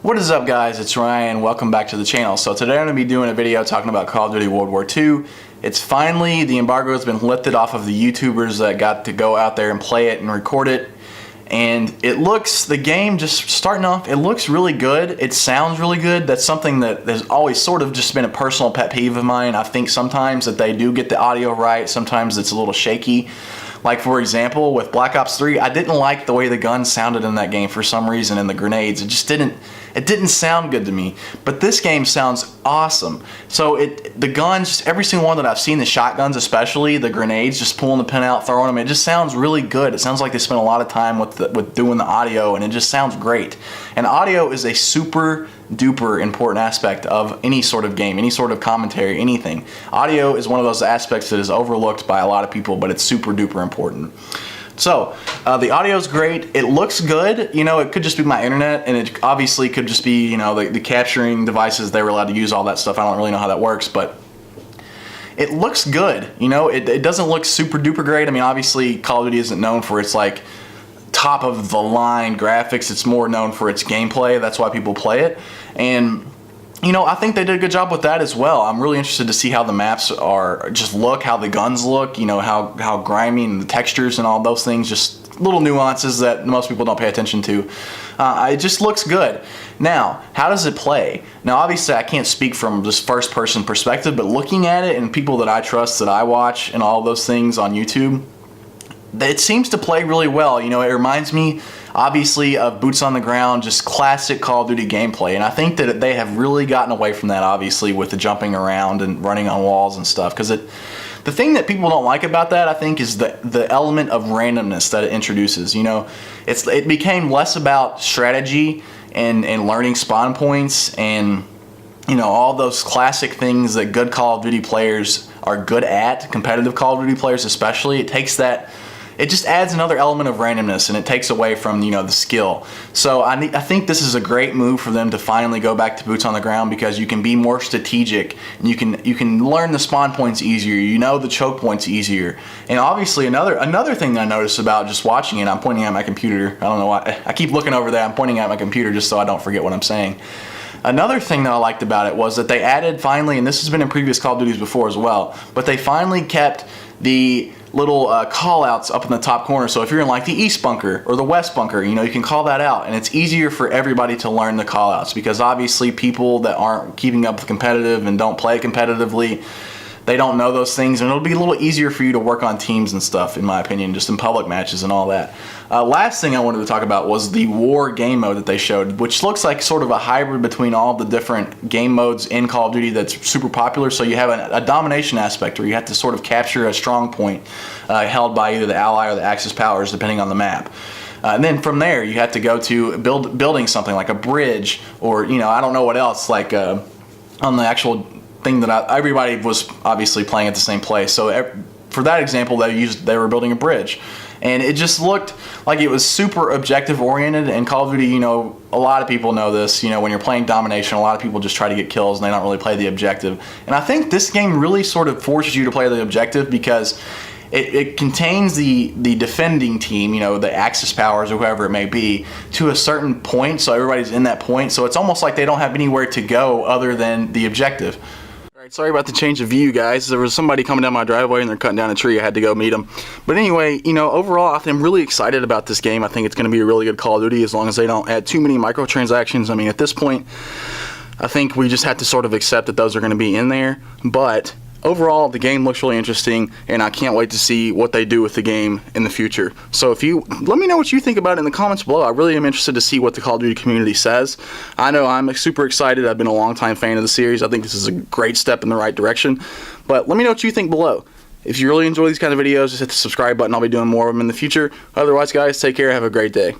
What is up, guys? It's Ryan. Welcome back to the channel. So today I'm going to be doing a video talking about Call of Duty World War II. It's finally, the embargo has been lifted off of the YouTubers that got to go out there and play it and record it. And it looks, the game just starting off, it looks really good. It sounds really good. That's something that has always sort of just been a personal pet peeve of mine. I think sometimes that they do get the audio right. Sometimes it's a little shaky. Like, for example, with Black Ops 3, I didn't like the way the guns sounded in that game for some reason, and the grenades. It just didn't sound good to me. But this game sounds awesome. So the guns, every single one that I've seen, the shotguns especially, the grenades, just pulling the pin out, throwing them, it just sounds really good. It sounds like they spent a lot of time with doing the audio, and it just sounds great. And audio is a super duper important aspect of any sort of game, any sort of commentary, anything. Audio is one of those aspects that is overlooked by a lot of people, but it's super duper important. So, the audio is great. It looks good. You know, it could just be my internet, and it obviously could just be, you know, the capturing devices they were allowed to use, all that stuff. I don't really know how that works, but it looks good. You know, it doesn't look super duper great. I mean, obviously, Call of Duty isn't known for its, like, top of the line graphics. It's more known for its gameplay. That's why people play it. And you know, I think they did a good job with that as well. I'm really interested to see how the maps look, how the guns look, you know, how grimy and the textures and all those things, just little nuances that most people don't pay attention to. It just looks good. Now, how does it play? Now, obviously, I can't speak from this first-person perspective, but looking at it and people that I trust, that I watch, and all those things on YouTube, it seems to play really well. You know, it reminds me, obviously, of boots on the ground, just classic Call of Duty gameplay. And I think that they have really gotten away from that, obviously, with the jumping around and running on walls and stuff. Because the thing that people don't like about that, I think, is the element of randomness that it introduces. You know, it became less about strategy and learning spawn points and, you know, all those classic things that good Call of Duty players are good at, competitive Call of Duty players especially. It takes that. It just adds another element of randomness, and it takes away from, you know, the skill. So I think this is a great move for them to finally go back to boots on the ground, because you can be more strategic, and you can learn the spawn points easier. You know the choke points easier. And obviously another thing that I noticed about just watching it, I'm pointing at my computer. I don't know why I keep looking over there. I'm pointing at my computer just so I don't forget what I'm saying. Another thing that I liked about it was that they added finally, and this has been in previous Call of Duties before as well, but they finally kept the little call outs up in the top corner. So if you're in like the east bunker or the west bunker, you know, you can call that out, and it's easier for everybody to learn the call outs, because obviously people that aren't keeping up with competitive and don't play competitively, they don't know those things, and it'll be a little easier for you to work on teams and stuff, in my opinion, just in public matches and all that. Last thing I wanted to talk about was the war game mode that they showed, which looks like sort of a hybrid between all the different game modes in Call of Duty that's super popular. So you have a domination aspect, where you have to sort of capture a strong point held by either the Ally or the Axis powers, depending on the map. And then from there, you have to go to building something like a bridge, or, you know, I don't know what else, like on the actual thing that everybody was obviously playing at the same place. So for that example, they were building a bridge, and it just looked like it was super objective oriented. And Call of Duty, you know, a lot of people know this, you know, when you're playing domination, a lot of people just try to get kills, and they don't really play the objective. And I think this game really sort of forces you to play the objective, because it contains the defending team, you know, the Axis powers or whoever it may be, to a certain point. So everybody's in that point. So it's almost like they don't have anywhere to go other than the objective. Alright, sorry about the change of view, guys. There was somebody coming down my driveway, and they're cutting down a tree. I had to go meet them. But anyway, you know, overall, I'm really excited about this game. I think it's going to be a really good Call of Duty, as long as they don't add too many microtransactions. I mean, at this point, I think we just have to sort of accept that those are going to be in there. But overall, the game looks really interesting, and I can't wait to see what they do with the game in the future. So let me know what you think about it in the comments below. I really am interested to see what the Call of Duty community says. I know I'm super excited. I've been a long-time fan of the series. I think this is a great step in the right direction. But let me know what you think below. If you really enjoy these kind of videos, just hit the subscribe button. I'll be doing more of them in the future. Otherwise, guys, take care. Have a great day.